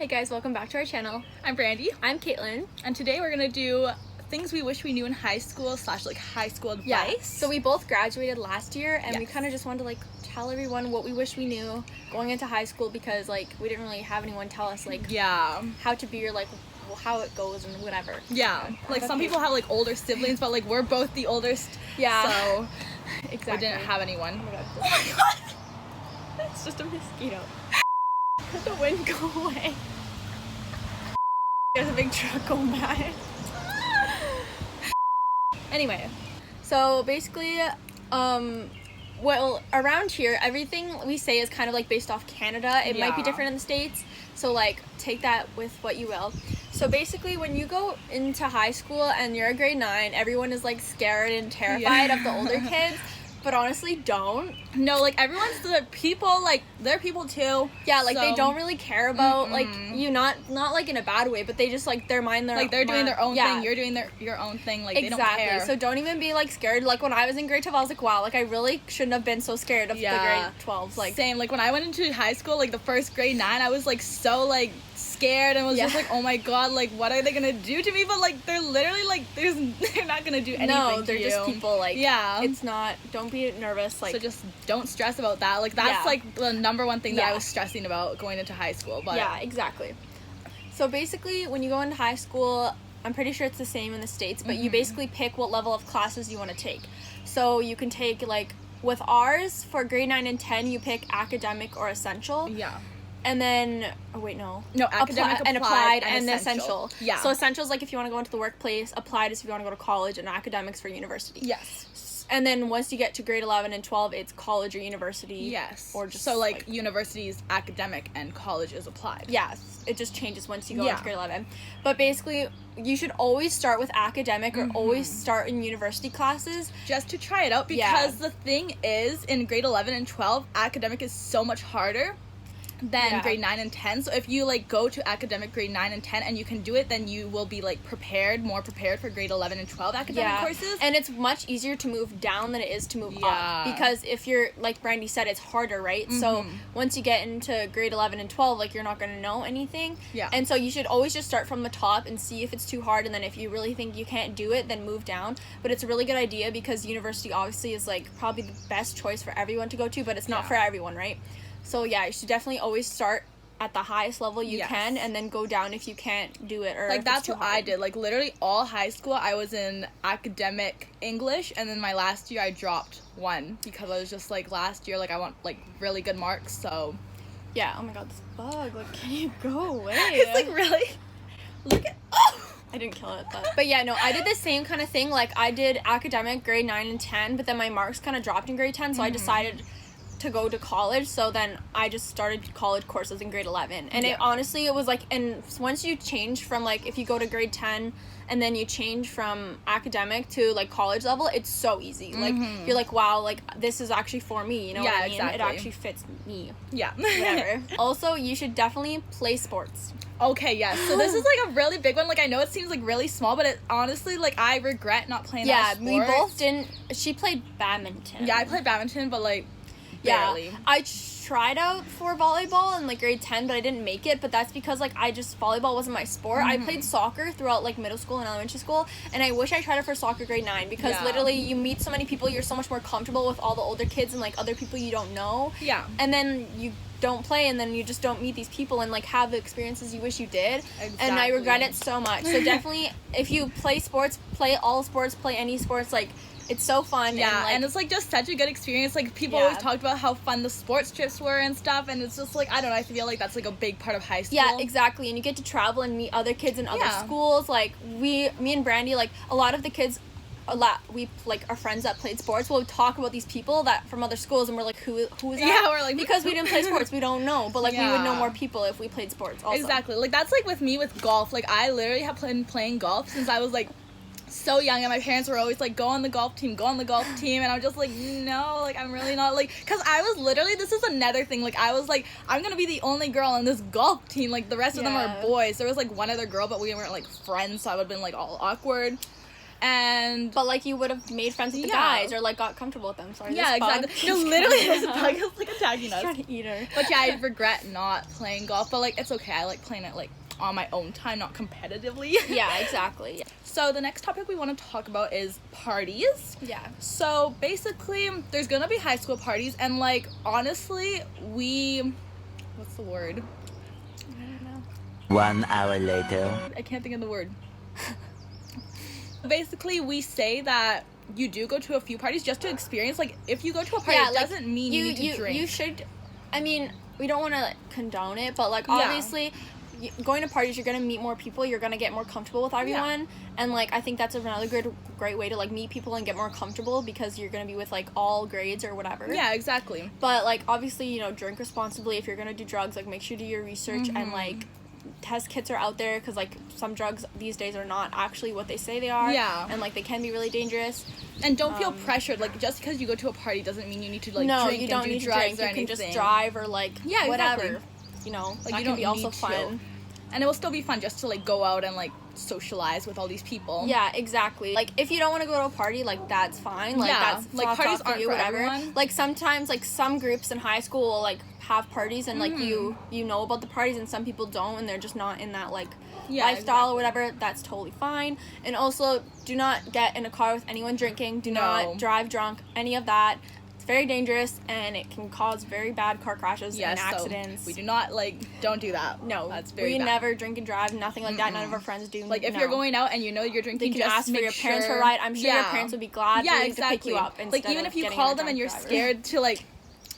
Hey guys, welcome back to our channel. I'm Brandy. I'm Caitlin. And today we're gonna do things we wish we knew in high school / high school advice. So we both graduated last year and we Yes. kind of just wanted to tell everyone what we wish we knew going into high school because we didn't really have anyone tell us how to be or how it goes and whatever. Yeah. Some people have older siblings, but we're both the oldest. Yeah. So Exactly. we didn't have anyone. Oh my god. Oh my god! It's just a mosquito. Let the wind go away. There's a big truck going by. Anyway, so basically, around here, everything we say is kind of based off Canada. It might be Yeah. different in the States, so take that with what you will. So basically, when you go into high school and you're a grade 9, everyone is scared and terrified of the older kids. But honestly, don't. No, everyone's the people, they're people too. Yeah, they So- don't really care about you, not in a bad way, but they just they're they're doing their own yeah. thing, you're doing your own thing, Exactly. they don't care. So don't even be scared. When I was in grade 12, I was wow, I really shouldn't have been so scared of the grade 12s. Same, when I went into high school, the first grade 9, I was so scared and was Yeah. just oh my god, what are they gonna do to me? But they're literally they're not gonna do anything No, to they're you. just people. Yeah. It's not. Don't be nervous. So just don't stress about that. That's Yeah. the number one thing that Yeah. I was stressing about going into high school. But Yeah, exactly. So basically, when you go into high school, I'm pretty sure it's the same in the States, but you basically pick what level of classes you want to take. So you can take with ours for grade 9 and 10, you pick academic or essential. yeah. And then, no, academic, applied and essential. Yeah. So essential is if you want to go into the workplace, applied is if you want to go to college, and academics for university. Yes. And then once you get to grade 11 and 12, it's college or university. Yes. Or just so university is academic and college is applied. Yes, it just changes once you go Yeah. into grade 11. But basically, you should always start with academic or always start in university classes. Just to try it out, because the thing is, in grade 11 and 12, academic is so much harder than Yeah. grade 9 and 10. So if you go to academic grade 9 and 10 and you can do it, then you will be more prepared for grade 11 and 12 academic courses. And it's much easier to move down than it is to move Yeah. up, because if you're Brandy said, it's harder, right? So once you get into grade 11 and 12, you're not going to know anything. Yeah. And so you should always just start from the top and see if it's too hard, and then if you really think you can't do it, then move down. But it's a really good idea because university obviously is probably the best choice for everyone to go to, but it's not for everyone, right? So yeah, you should definitely always start at the highest level you can, and then go down if you can't do it, or if that's it's too what hard. I did. Literally all high school I was in academic English, and then my last year I dropped one because I was just last year I want really good marks. So Yeah. Oh my god, this bug! Can you go away? it's really, look at, I didn't kill it, but yeah, no, I did the same kind of thing. I did academic grade 9 and 10, but then my marks kind of dropped in grade 10, so I decided to go to college. So then I just started college courses in grade 11, and it honestly, it was and once you change from if you go to grade 10 and then you change from academic to college level, it's so easy. You're wow, this is actually for me, you know what I mean? exactly. It actually fits me. yeah. Whatever. Also, you should definitely play sports. Okay, yes. So this is a really big one. I know it seems really small, but it honestly I regret not playing that sport. We both didn't. She played badminton. Yeah, I played badminton, but barely. Yeah, I tried out for volleyball in grade 10, but I didn't make it. But that's because volleyball wasn't my sport. I played soccer throughout middle school and elementary school, and I wish I tried it for soccer grade 9, because literally you meet so many people, you're so much more comfortable with all the older kids and other people you don't know. Yeah. And then you don't play, and then you just don't meet these people and have the experiences you wish you did. And I regret it so much. So definitely, if you play sports, play all sports, play any sports. It's so fun. Yeah, and it's just such a good experience. People always talked about how fun the sports trips were and stuff, and it's just I don't know, I feel that's a big part of high school. Yeah, exactly. And you get to travel and meet other kids in other schools. Me and Brandy, a lot of the kids, we our friends that played sports will talk about these people that from other schools, and we're who is that? Yeah, we're because we didn't play sports, we don't know, but we would know more people if we played sports also. Exactly. That's with me with golf. I literally have been playing golf since I was so young, and my parents were always go on the golf team, and I'm just no, I'm really not, because I was literally, this is another thing, I was I'm gonna be the only girl on this golf team, the rest of them are boys. There was one other girl, but we weren't friends, so I would've been all awkward. And But like you would have made friends with the Yeah. guys or like got comfortable with them. Sorry. yeah, this bug. exactly. No, literally, this bug is like attacking us. Trying to eat her. But yeah, I regret not playing golf. But like, it's okay. I like playing it like on my own time, not competitively. Yeah, exactly. So the next topic we want to talk about is parties. Yeah. So basically, there's gonna be high school parties, and like honestly, what's the word? I don't know. 1 hour later. I can't think of the word. Basically, we say that you do go to a few parties just to experience. Like, if you go to a party, it doesn't mean you need to drink. You should. I mean, we don't want to like, condone it, but like Yeah. obviously, going to parties, you're gonna meet more people. You're gonna get more comfortable with everyone, and like I think that's another great way to like meet people and get more comfortable because you're gonna be with like all grades or whatever. Yeah, exactly. But like obviously, you know, drink responsibly. If you're gonna do drugs, like make sure you do your research and like test kits are out there because like some drugs these days are not actually what they say they are. Yeah. And like they can be really dangerous. And don't feel pressured. Like, just because you go to a party doesn't mean you need to like no, drink you don't and do need to drugs drink. or You anything. can just drive or like Yeah, whatever. exactly. You know, Like, that you can don't be also need to. fun. And it will still be fun just to like go out and like socialize with all these people. Yeah, exactly. Like if you don't want to go to a party, like that's fine. Like Yeah, that's like, not parties for aren't you, for whatever. everyone. Like sometimes, like some groups in high school will like have parties and like you know about the parties and some people don't and they're just not in that like Yeah, lifestyle or exactly. whatever. That's totally fine. And also, do not get in a car with anyone drinking. Do No. not drive drunk. Any of that. It's very dangerous and it can cause very bad car crashes and So accidents. we do not don't do that. No, that's very we bad. never drink and drive. Nothing like that. None of our friends do. Like, if no. you're going out and you know you're They drinking, can just ask for make your parents sure- for a ride. I'm sure your Yeah. parents would be glad Yeah, to exactly. pick you up. Like, instead even of if you getting call in a them and drunk you're driver. scared to like,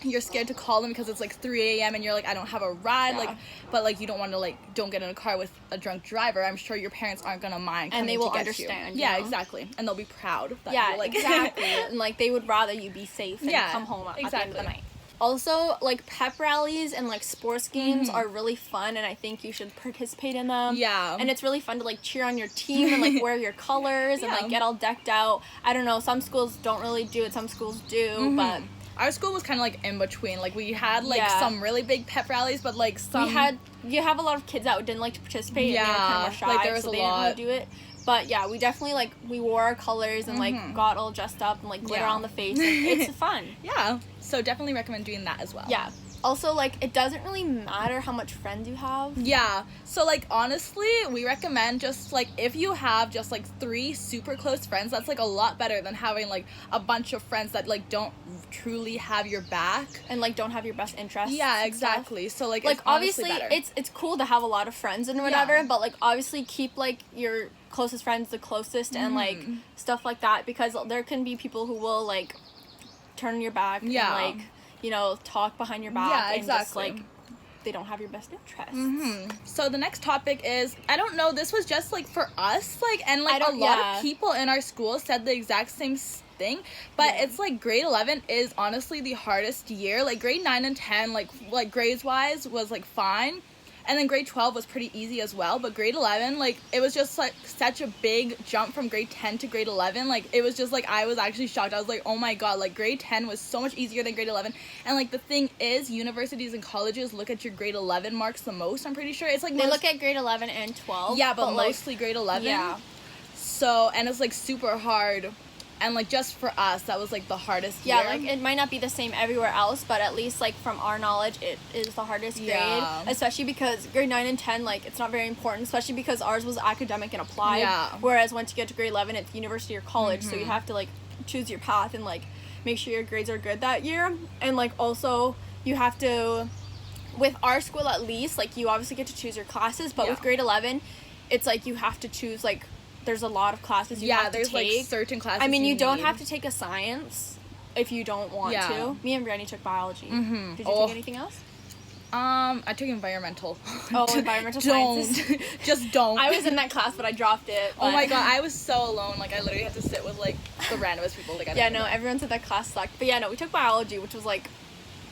you're scared to call them because it's like 3 a.m. and you're like, I don't have a ride. Yeah. Like, but like you don't want to like, don't get in a car with a drunk driver. I'm sure your parents aren't gonna mind. And they coming will to get understand, You. you Yeah, know? exactly. And they'll be proud. That Yeah, you're, like, exactly. And like they would rather you be safe and Yeah, come home at the end of exactly. the night. Also, like pep rallies and like sports games are really fun, and I think you should participate in them. Yeah. And it's really fun to like cheer on your team and like wear your colors and Yeah. like get all decked out. I don't know. Some schools don't really do it. Some schools do, but Our school was kind of like in between. Like, we had like Yeah. some really big pep rallies, but like some you have a lot of kids that didn't like to participate and they were kind Yeah, of more shy, like, there was so a they didn't lot. really do it. But yeah, we definitely like we wore our colors and like got all dressed up and like glitter Yeah. on the face. And it's fun. Yeah. So definitely recommend doing that as well. Yeah. Also, like it doesn't really matter how much friends you have. Yeah. So like honestly, we recommend just like if you have just like 3 super close friends, that's like a lot better than having like a bunch of friends that like don't truly have your back. And like don't have your best interests. Yeah, and stuff. exactly. So like Like it's honestly obviously better. it's cool to have a lot of friends and whatever, Yeah. but like obviously keep like your closest friends the closest and like Mm-hmm. stuff like that because there can be people who will like turn your back Yeah. and like you know talk behind your back Yeah, and just exactly. like they don't have your best interests. So the next topic is, I don't know, this was just like for us, like, and like I a don't- lot yeah. of people in our school said the exact same thing, but Yeah. it's like grade 11 is honestly the hardest year. Like grade 9 and 10, like grades wise was like fine. And then grade 12 was pretty easy as well, but grade 11, like, it was just, like, such a big jump from grade 10 to grade 11. Like, it was just, like, I was actually shocked. I was like, oh my god, like, grade 10 was so much easier than grade 11. And, like, the thing is, universities and colleges look at your grade 11 marks the most, I'm pretty sure. It's, like, They look at grade 11 and 12. yeah, but like, mostly grade 11. yeah. So, and it's, like, super hard. And, like, just for us, that was, like, the hardest Yeah, year. like it might not be the same everywhere else, but at least like from our knowledge, it is the hardest grade. Yeah. Especially because grade 9 and 10, like it's not very important. Especially because ours was academic and applied. Yeah. Whereas once you get to grade 11, it's university or college, so you have to like choose your path and like make sure your grades are good that year. And like also you have to, with our school at least, like you obviously get to choose your classes, but Yeah. with grade 11, it's like you have to choose like. There's a lot of classes you yeah, have to there's, take. like, certain classes I mean, you don't need. have to take a science if you don't want Yeah. to. Me and Brianny took biology. Mhm. Did you Oh. take anything else? I took environmental. Oh, environmental Don't. sciences. Just don't. I was in that class, but I dropped it. Oh my but- god, I was so alone. Like, I literally had to sit with, like, the randomest people. Like, I Yeah, don't no, know. everyone said that class sucked. But yeah, no, we took biology, which was like,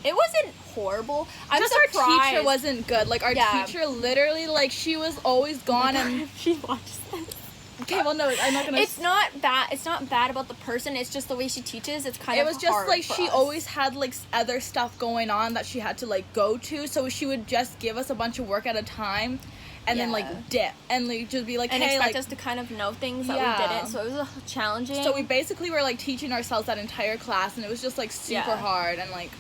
it wasn't horrible. I'm Just surprised. our teacher wasn't good. Like, our Yeah. teacher literally, like, she was always gone and... She watched this. Okay, well, no, I'm not gonna... It's not bad. It's not bad about the person. It's just the way she teaches. It's kind It of was just, hard like, for she us. always had, like, other stuff going on that she had to, like, go to. So she would just give us a bunch of work at a time. and then Yeah. like dip and like just be like, And hey, expect like us to kind of know things that Yeah. we didn't, so it was challenging. so we basically were like teaching ourselves that entire class, and it was just like super Yeah. hard, and like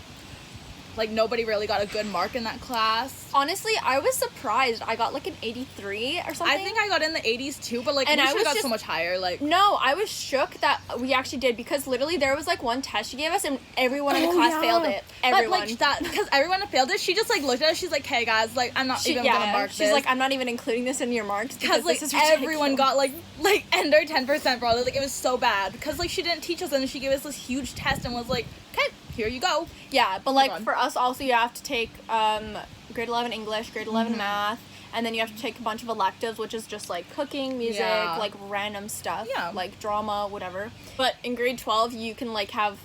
nobody really got a good mark in that class. Honestly, I was surprised. I got like an 83 or something. I think I got in the 80s too, but like And we I should was have got so just- much higher. Like No, I was shook that we actually did, because literally there was like one test she gave us and everyone in the Oh, class yeah. failed it. Everyone. But like that, because everyone failed it. She just like looked at us. She's like, "Hey guys, like I'm not even gonna mark she's this." like, I'm not even including this in your marks because like this is everyone ridiculous." got like under 10% for all this. Like it was so bad because like she didn't teach us, and then she gave us this huge test and was like, "Okay, here you go." Yeah, but like on. for us also you have to take grade 11 English, grade 11 math, and then you have to take a bunch of electives, which is just like cooking, music, Yeah. like random stuff, Yeah. like drama, whatever. But in grade 12 you can like have,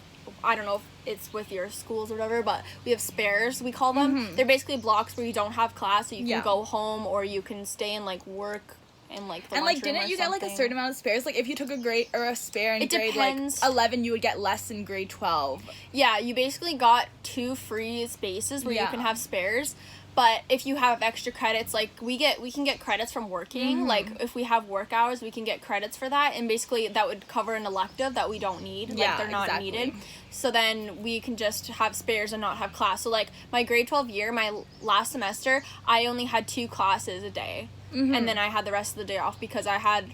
I don't know if it's with your schools or whatever, but we have spares, we call them. They're basically blocks where you don't have class, so you can Yeah. go home or you can stay and like work in like the And like, lunchroom didn't or you get like a something. certain amount of spares? Like if you took a grade or a spare in It grade depends. like 11, you would get less in grade 12. Yeah, you basically got 2 free spaces where you Yeah. can have spares. But if you have extra credits, like we can get credits from working. Mm-hmm. Like if we have work hours, we can get credits for that, and basically that would cover an elective that we don't need. Like Yeah, they're not exactly. needed. So then we can just have spares and not have class. So like my grade 12 year, my last semester, I only had 2 classes a day, and then I had the rest of the day off because I had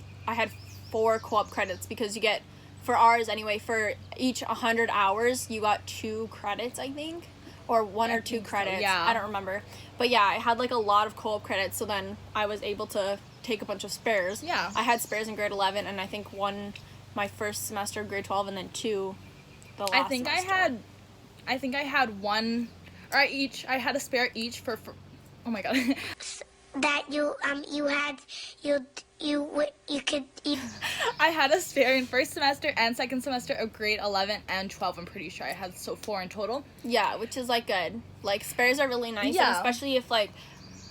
4 co-op credits, because you get, for ours anyway, for each 100 hours you got 2 credits, I think, or 1 or 2 think so, credits. yeah. I don't remember, but yeah, I had like a lot of co-op credits, so then I was able to take a bunch of spares. Yeah. I had spares in grade 11, and I think 1 my first semester of grade 12, and then 2 the last I think semester. I had one, or I had a spare each for oh my god. That you could I had a spare in first semester and second semester of grade 11 and 12. I'm pretty sure I had 4 in total. Yeah, which is like good. Like spares are really nice, Yeah. and especially if like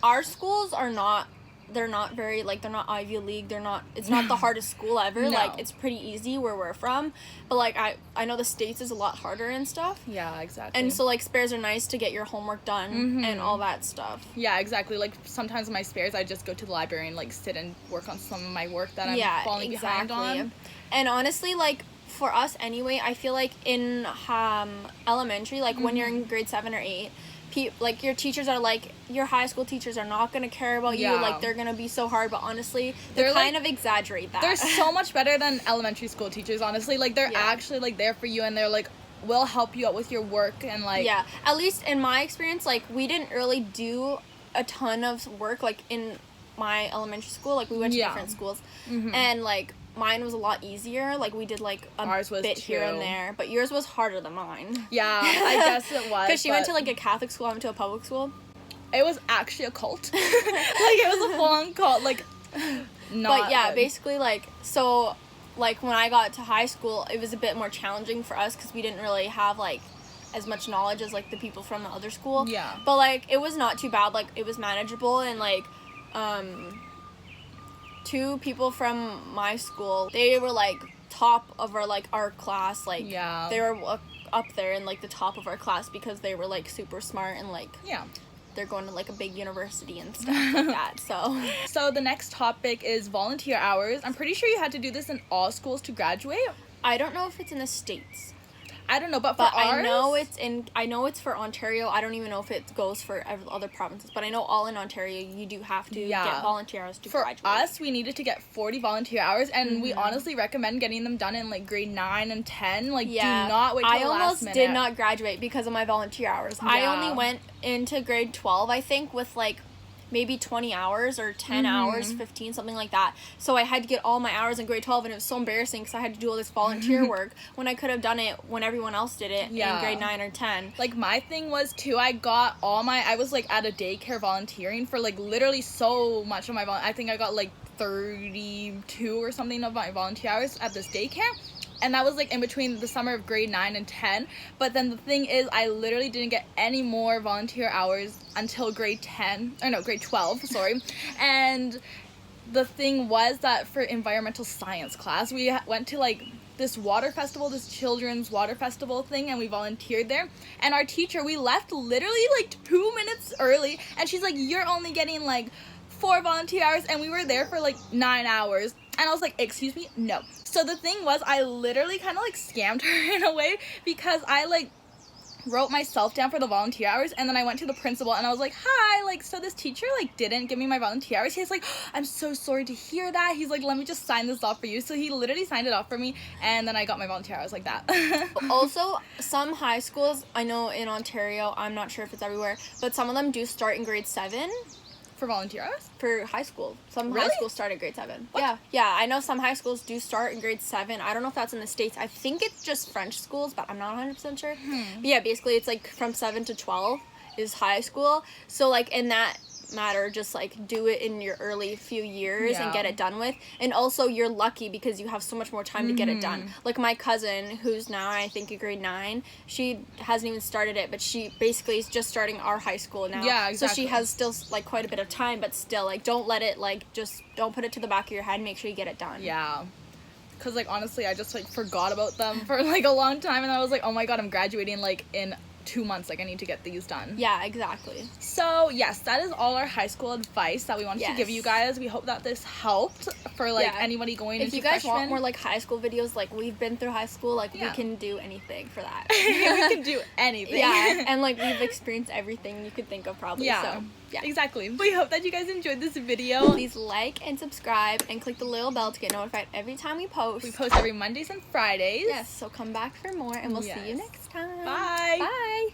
our schools are not, they're not very like, they're not Ivy League, it's not the hardest school ever. No. Like it's pretty easy where we're from, but like I know the States is a lot harder and stuff. Yeah, exactly. And so like spares are nice to get your homework done and all that stuff. yeah, exactly. Like sometimes my spares, I just go to the library and like sit and work on some of my work that I'm falling behind on. And honestly, like for us anyway, I feel like in elementary, like when you're in grade 7 or 8, like your teachers are like, your high school teachers are not gonna care about you, Yeah. like they're gonna be so hard, but honestly they They're, kind like- of exaggerate that. They're so much better than elementary school teachers, honestly. Like they're Yeah. actually like there for you, and they're like will help you out with your work and like yeah, at least in my experience, like we didn't really do a ton of work like in my elementary school. Like we went to Yeah. different schools, and like mine was a lot easier. Like we did like a Ours was bit here and too. there, but yours was harder than mine. Yeah, I guess it was. Because she went to but like a Catholic school, I went to a public school. it was actually a cult. Like it was a full-on cult. Like not. But yeah, good. basically like, so like when I got to high school, it was a bit more challenging for us because we didn't really have like as much knowledge as like the people from the other school. Yeah. But like it was not too bad. Like it was manageable, and like 2 people from my school, they were like top of our class. Like Yeah. they were up there in like the top of our class because they were like super smart, and like Yeah. they're going to like a big university and stuff like that. So So the next topic is volunteer hours. I'm pretty sure you had to do this in all schools to graduate. I don't know if it's in the States. I don't know, but for But ours, I know it's for Ontario. I don't even know if it goes for other provinces. But I know all in Ontario, you do have to Yeah. get volunteer hours to for graduate. us, we needed to get 40 volunteer hours, and we honestly recommend getting them done in like grade 9 and 10. Like, yeah, do not wait till I the last almost minute. did not graduate because of my volunteer hours. I Yeah. only went into grade 12, I think, with like maybe 20 hours or 10 hours, 15, something like that. So I had to get all my hours in grade 12, and it was so embarrassing because I had to do all this volunteer work when I could have done it when everyone else did it Yeah. in grade 9 or 10. Like, my thing was too, I was like at a daycare volunteering for like literally so much of my I think I got like 32 or something of my volunteer hours at this daycare. And that was like in between the summer of grade 9 and 10. But then the thing is, I literally didn't get any more volunteer hours until grade 12, sorry. And the thing was that for environmental science class, we went to like this water festival, this children's water festival thing, and we volunteered there. And our teacher, we left literally like 2 minutes early, and she's like, you're only getting like 4 volunteer hours, and we were there for like 9 hours. And I was like, excuse me? No. So the thing was, I literally kind of like scammed her in a way, because I like wrote myself down for the volunteer hours, and then I went to the principal and I was like, hi, like, so this teacher like didn't give me my volunteer hours. He's like, I'm so sorry to hear that. He's like, let me just sign this off for you. So he literally signed it off for me, and then I got my volunteer hours like that. Also, some high schools, I know in Ontario, I'm not sure if it's everywhere, but some of them do start in grade 7 For volunteer hours? for high school. Some Really? high schools start at grade 7. What? Yeah, I know some high schools do start in grade 7. I don't know if that's in the States. I think it's just French schools, but I'm not 100% sure. But yeah, basically it's like from 7 to 12 is high school. So like in that matter, just like do it in your early few years and Yeah. get it done with. And also you're lucky because you have so much more time to get it done. Like my cousin, who's now I think in grade 9, she hasn't even started it, but she basically is just starting our high school now. Yeah, So exactly. she has still like quite a bit of time, but still like don't let it like just don't put it to the back of your head. Make sure you get it done. Yeah. Because, like, honestly, I just, like, forgot about them for, like, a long time. And I was like, oh, my God, I'm graduating, like, in 2 months. Like, I need to get these done. Yeah, exactly. So, yes, that is all our high school advice that we wanted to give you guys. We hope that this helped for, like, Yeah. anybody going If into you guys freshman. want more like high school videos, like we've been through high school, like Yeah. we can do anything for that. we can do anything. Yeah, and like we've experienced everything you could think of probably. Yeah. So, yeah. Exactly. We hope that you guys enjoyed this video. Please like and subscribe and click the little bell to get notified every time we post. We post every Mondays and Fridays. Yes, so come back for more and we'll see you Yes. next time. Bye. Bye.